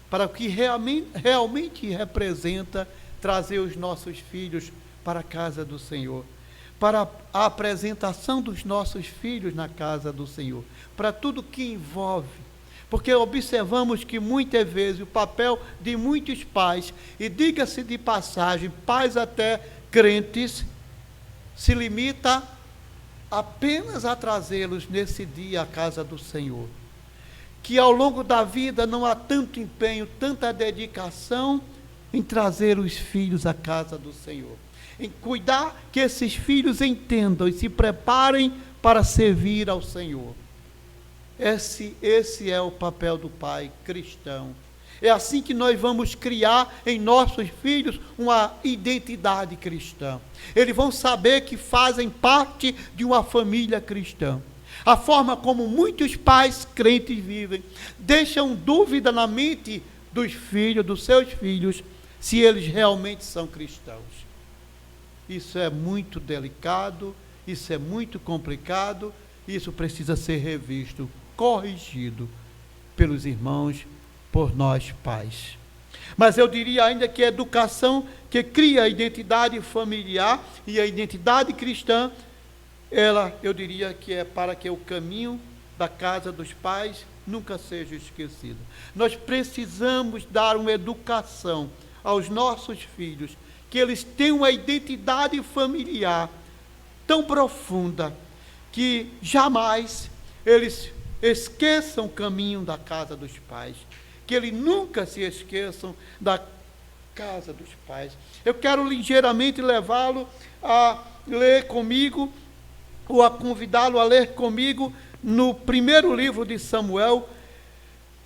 para o que realmente representa trazer os nossos filhos para a casa do Senhor, para a apresentação dos nossos filhos na casa do Senhor, para tudo que envolve, porque observamos que muitas vezes o papel de muitos pais, e diga-se de passagem, pais até crentes, se limita apenas a trazê-los nesse dia à casa do Senhor, que ao longo da vida não há tanto empenho, tanta dedicação em trazer os filhos à casa do Senhor, em cuidar que esses filhos entendam e se preparem para servir ao Senhor. Esse é o papel do pai cristão. É assim que nós vamos criar em nossos filhos uma identidade cristã. Eles vão saber que fazem parte de uma família cristã. A forma como muitos pais crentes vivem, deixam dúvida na mente dos filhos, dos seus filhos, se eles realmente são cristãos. Isso é muito delicado, isso é muito complicado, isso precisa ser revisto, corrigido pelos irmãos, por nós pais. Mas eu diria ainda que a educação que cria a identidade familiar e a identidade cristã, eu diria que é para que o caminho da casa dos pais nunca seja esquecido. Nós precisamos dar uma educação aos nossos filhos, que eles tenham uma identidade familiar tão profunda, que jamais eles esqueçam o caminho da casa dos pais, que eles nunca se esqueçam da casa dos pais. Eu quero ligeiramente levá-lo a ler comigo, ou a convidá-lo a ler comigo, no primeiro livro de Samuel,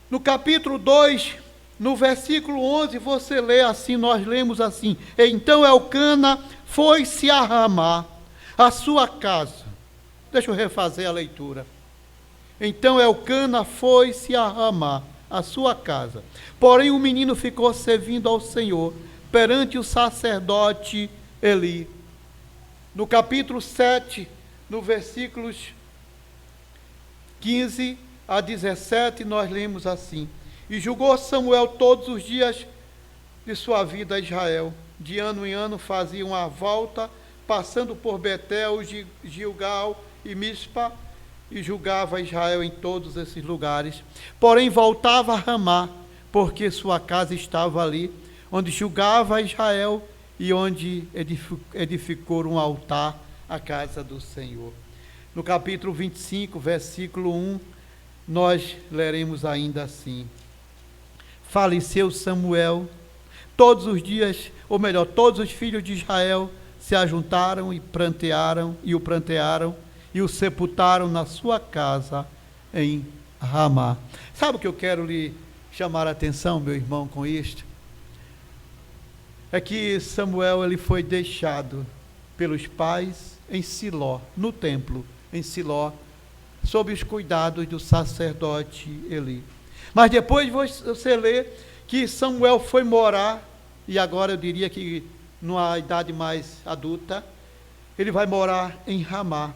no capítulo 2, no versículo 11, você lê assim, nós lemos assim: então Elcana foi-se a Ramá, a sua casa. Deixa eu refazer a leitura. Então Elcana foi-se a Ramá, a sua casa. Porém o menino ficou servindo ao Senhor perante o sacerdote Eli. No capítulo 7, no versículos 15 a 17, nós lemos assim: e julgou Samuel todos os dias de sua vida a Israel. De ano em ano fazia uma volta, passando por Betel, Gilgal e Mispa, e julgava Israel em todos esses lugares. Porém voltava a Ramá, porque sua casa estava ali, onde julgava Israel e onde edificou um altar à casa do Senhor. No capítulo 25, versículo 1, nós leremos ainda assim: faleceu Samuel, todos os dias, ou melhor, todos os filhos de Israel se ajuntaram e o prantearam e o sepultaram na sua casa em Ramá. Sabe o que eu quero lhe chamar a atenção, meu irmão, com isto? É que Samuel ele foi deixado pelos pais em Siló, no templo, em Siló, sob os cuidados do sacerdote Eli. Mas depois você lê que Samuel foi morar, e agora eu diria que numa idade mais adulta, ele vai morar em Ramá.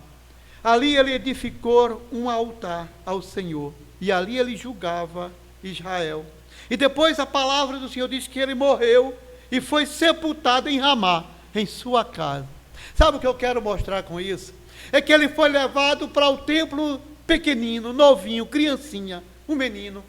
Ali ele edificou um altar ao Senhor, e ali ele julgava Israel. E depois a palavra do Senhor diz que ele morreu e foi sepultado em Ramá, em sua casa. Sabe o que eu quero mostrar com isso? É que ele foi levado para o templo pequenino, novinho, criancinha, um menino.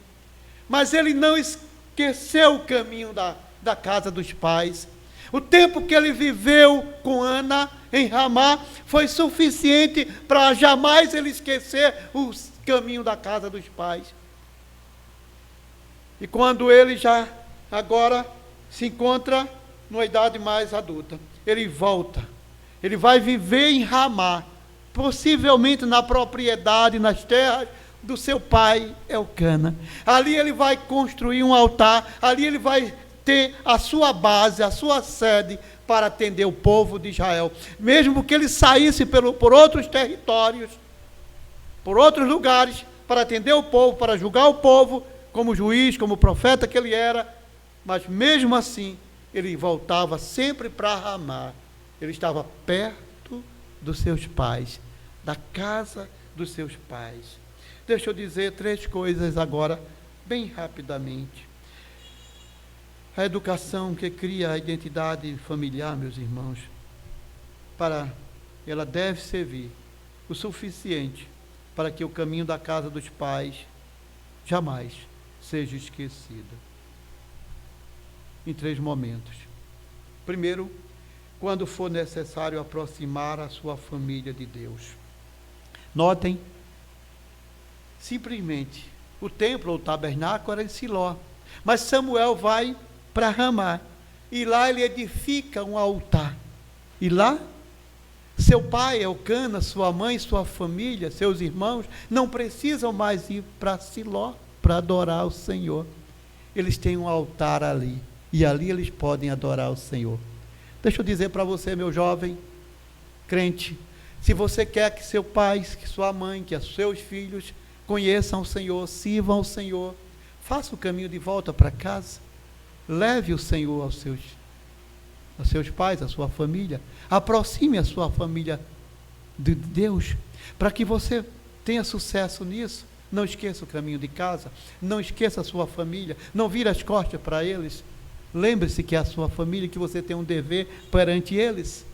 Mas ele não esqueceu o caminho da casa dos pais. O tempo que ele viveu com Ana em Ramá foi suficiente para jamais ele esquecer o caminho da casa dos pais. E quando ele já agora se encontra numa idade mais adulta, ele volta. Ele vai viver em Ramá, possivelmente na propriedade, nas terras do seu pai Elcana. Ali ele vai construir um altar, ali ele vai ter a sua base, a sua sede para atender o povo de Israel. Mesmo que ele saísse por outros territórios, por outros lugares, para atender o povo, para julgar o povo, como juiz, como profeta que ele era, mas mesmo assim, ele voltava sempre para Ramá. Ele estava perto dos seus pais, da casa dos seus pais. deixa eu dizer 3 coisas agora, bem rapidamente. A educação que cria a identidade familiar, meus irmãos, ela deve servir o suficiente para que o caminho da casa dos pais jamais seja esquecido. Em 3 momentos. Primeiro, quando for necessário aproximar a sua família de Deus. Notem, simplesmente, o templo ou o tabernáculo era em Siló, mas Samuel vai para Ramá, e lá ele edifica um altar, e lá, seu pai, Elcana, sua mãe, sua família, seus irmãos, não precisam mais ir para Siló para adorar o Senhor. Eles têm um altar ali, e ali eles podem adorar o Senhor. Deixa eu dizer para você, meu jovem crente, se você quer que seu pai, que sua mãe, que os seus filhos conheçam o Senhor, sirvam ao Senhor, faça o caminho de volta para casa, leve o Senhor aos seus pais, à sua família, aproxime a sua família de Deus, para que você tenha sucesso nisso. Não esqueça o caminho de casa, não esqueça a sua família, não vire as costas para eles. Lembre-se que é a sua família, que você tem um dever perante eles.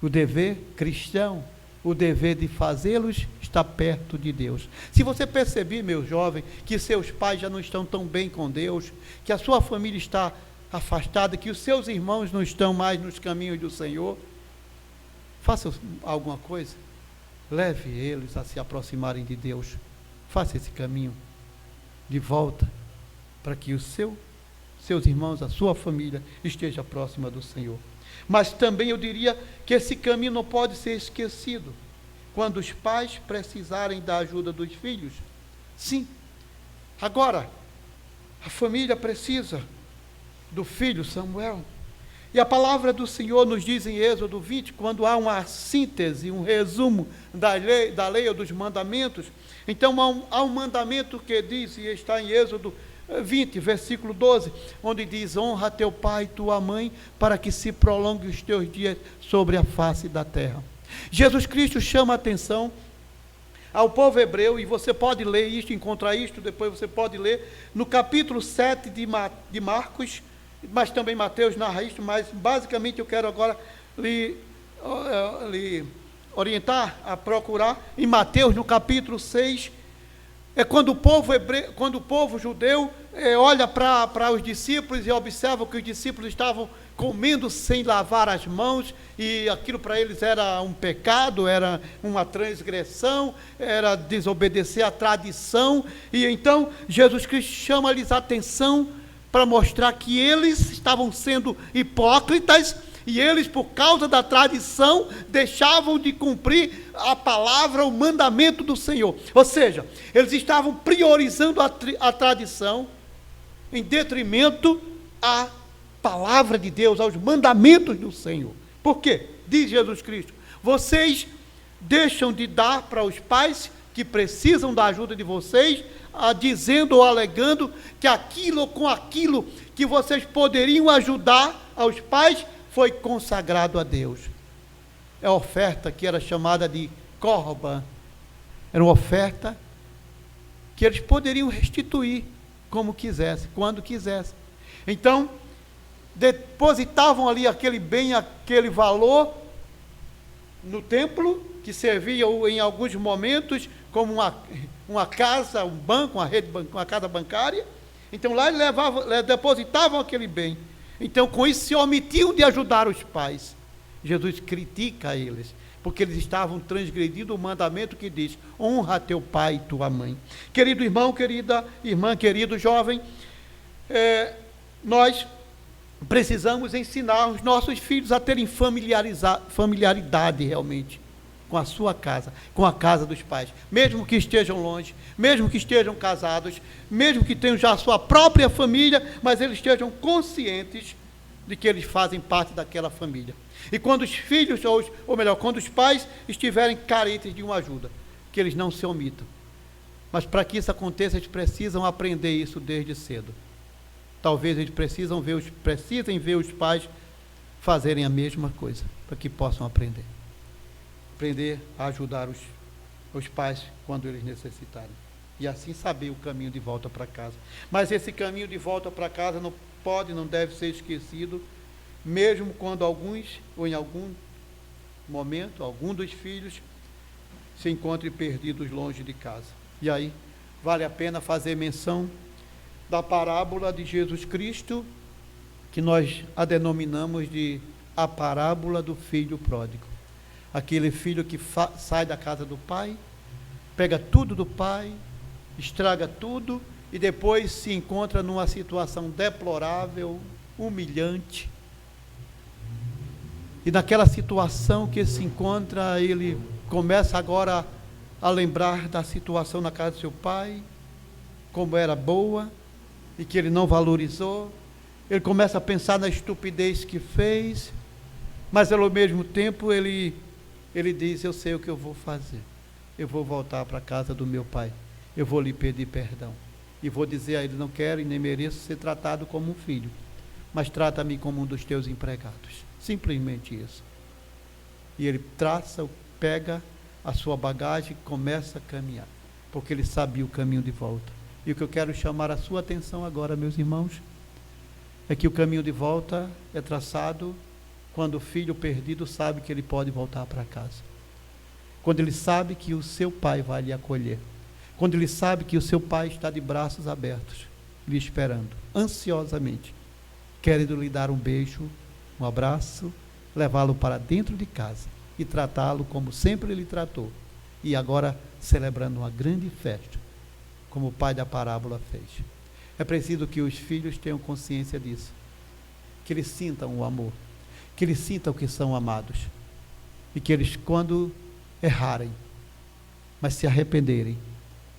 O dever cristão, o dever de fazê-los estar perto de Deus. Se você perceber, meu jovem, que seus pais já não estão tão bem com Deus, que a sua família está afastada, que os seus irmãos não estão mais nos caminhos do Senhor, faça alguma coisa. Leve eles a se aproximarem de Deus. Faça esse caminho de volta, para que seus irmãos, a sua família, esteja próxima do Senhor. Mas também eu diria que esse caminho não pode ser esquecido quando os pais precisarem da ajuda dos filhos. Sim, agora, a família precisa do filho Samuel. E a palavra do Senhor nos diz em Êxodo 20, quando há uma síntese, um resumo da lei ou dos mandamentos. Então há um mandamento que diz, e está em Êxodo 20, versículo 12, onde diz: honra teu pai e tua mãe, para que se prolongue os teus dias sobre a face da terra. Jesus Cristo chama a atenção ao povo hebreu, e você pode ler isto, encontrar isto, depois você pode ler, no capítulo 7 de Marcos, mas também Mateus narra isto, mas basicamente eu quero agora lhe orientar a procurar em Mateus, no capítulo 6, é quando o povo judeu olha para os discípulos e observa que os discípulos estavam comendo sem lavar as mãos, e aquilo para eles era um pecado, era uma transgressão, era desobedecer à tradição, e então Jesus Cristo chama-lhes a atenção para mostrar que eles estavam sendo hipócritas, e eles, por causa da tradição, deixavam de cumprir a palavra, o mandamento do Senhor. Ou seja, eles estavam priorizando a tradição em detrimento à palavra de Deus, aos mandamentos do Senhor. Por quê? Diz Jesus Cristo: vocês deixam de dar para os pais que precisam da ajuda de vocês, dizendo ou alegando que com aquilo que vocês poderiam ajudar aos pais, foi consagrado a Deus. É a oferta que era chamada de corban. Era uma oferta que eles poderiam restituir como quisessem, quando quisessem. Então, depositavam ali aquele bem, aquele valor no templo, que servia em alguns momentos como uma casa, um banco, uma casa bancária. Então lá eles depositavam aquele bem. Então, com isso, se omitiam de ajudar os pais. Jesus critica eles, porque eles estavam transgredindo o mandamento que diz: honra teu pai e tua mãe. Querido irmão, querida irmã, querido jovem, nós precisamos ensinar os nossos filhos a terem familiaridade realmente com a sua casa, com a casa dos pais, mesmo que estejam longe, mesmo que estejam casados, mesmo que tenham já a sua própria família, mas eles estejam conscientes de que eles fazem parte daquela família. E quando os filhos, ou melhor, quando os pais estiverem carentes de uma ajuda, que eles não se omitam. Mas para que isso aconteça, eles precisam aprender isso desde cedo. Talvez eles precisem ver os pais fazerem a mesma coisa, para que possam aprender a ajudar os pais quando eles necessitarem. E assim saber o caminho de volta para casa. Mas esse caminho de volta para casa não pode, não deve ser esquecido, mesmo quando alguns, ou em algum momento, algum dos filhos se encontrem perdidos longe de casa. E aí, vale a pena fazer menção da parábola de Jesus Cristo, que nós a denominamos de a parábola do filho pródigo. Aquele filho que sai da casa do pai, pega tudo do pai, estraga tudo e depois se encontra numa situação deplorável, humilhante. E naquela situação que se encontra, ele começa agora a lembrar da situação na casa do seu pai, como era boa e que ele não valorizou. Ele começa a pensar na estupidez que fez, mas ao mesmo tempo ele diz: eu sei o que eu vou fazer, eu vou voltar para a casa do meu pai, eu vou lhe pedir perdão, e vou dizer a ele: não quero e nem mereço ser tratado como um filho, mas trata-me como um dos teus empregados, simplesmente isso. E ele pega a sua bagagem e começa a caminhar, porque ele sabia o caminho de volta. E o que eu quero chamar a sua atenção agora, meus irmãos, é que o caminho de volta é traçado quando o filho perdido sabe que ele pode voltar para casa, quando ele sabe que o seu pai vai lhe acolher, quando ele sabe que o seu pai está de braços abertos, lhe esperando, ansiosamente, querendo lhe dar um beijo, um abraço, levá-lo para dentro de casa e tratá-lo como sempre ele tratou, e agora celebrando uma grande festa, como o pai da parábola fez. É preciso que os filhos tenham consciência disso, que eles sintam o amor, que eles sintam que são amados, e que eles, quando errarem, mas se arrependerem,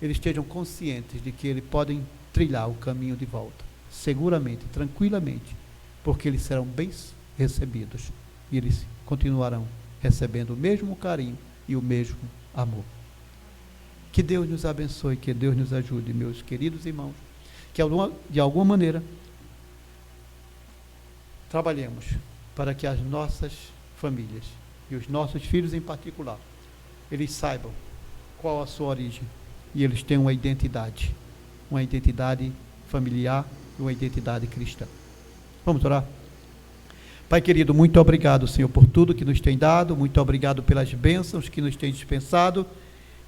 eles estejam conscientes de que eles podem trilhar o caminho de volta, seguramente, tranquilamente, porque eles serão bem recebidos, e eles continuarão recebendo o mesmo carinho e o mesmo amor. Que Deus nos abençoe, que Deus nos ajude, meus queridos irmãos, que de alguma maneira trabalhemos para que as nossas famílias e os nossos filhos em particular, eles saibam qual a sua origem e eles tenham uma identidade familiar e uma identidade cristã. Vamos orar? Pai querido, muito obrigado, Senhor, por tudo que nos tem dado, muito obrigado pelas bênçãos que nos tem dispensado,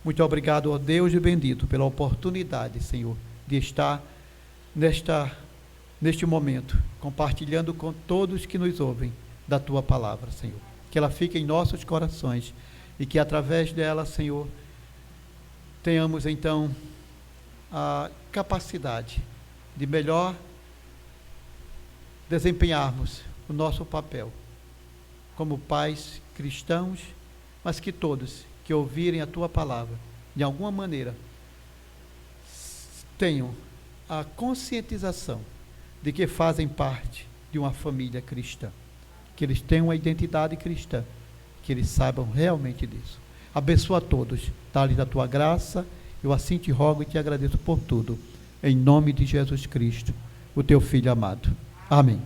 muito obrigado, ó Deus bendito, pela oportunidade, Senhor, de estar neste momento, compartilhando com todos que nos ouvem da Tua palavra, Senhor. Que ela fique em nossos corações e que através dela, Senhor, tenhamos então a capacidade de melhor desempenharmos o nosso papel como pais cristãos, mas que todos que ouvirem a Tua palavra, de alguma maneira, tenham a conscientização de que fazem parte de uma família cristã, que eles tenham uma identidade cristã, que eles saibam realmente disso. Abençoa a todos, dá-lhes a Tua graça, eu assim te rogo e te agradeço por tudo, em nome de Jesus Cristo, o Teu Filho amado. Amém.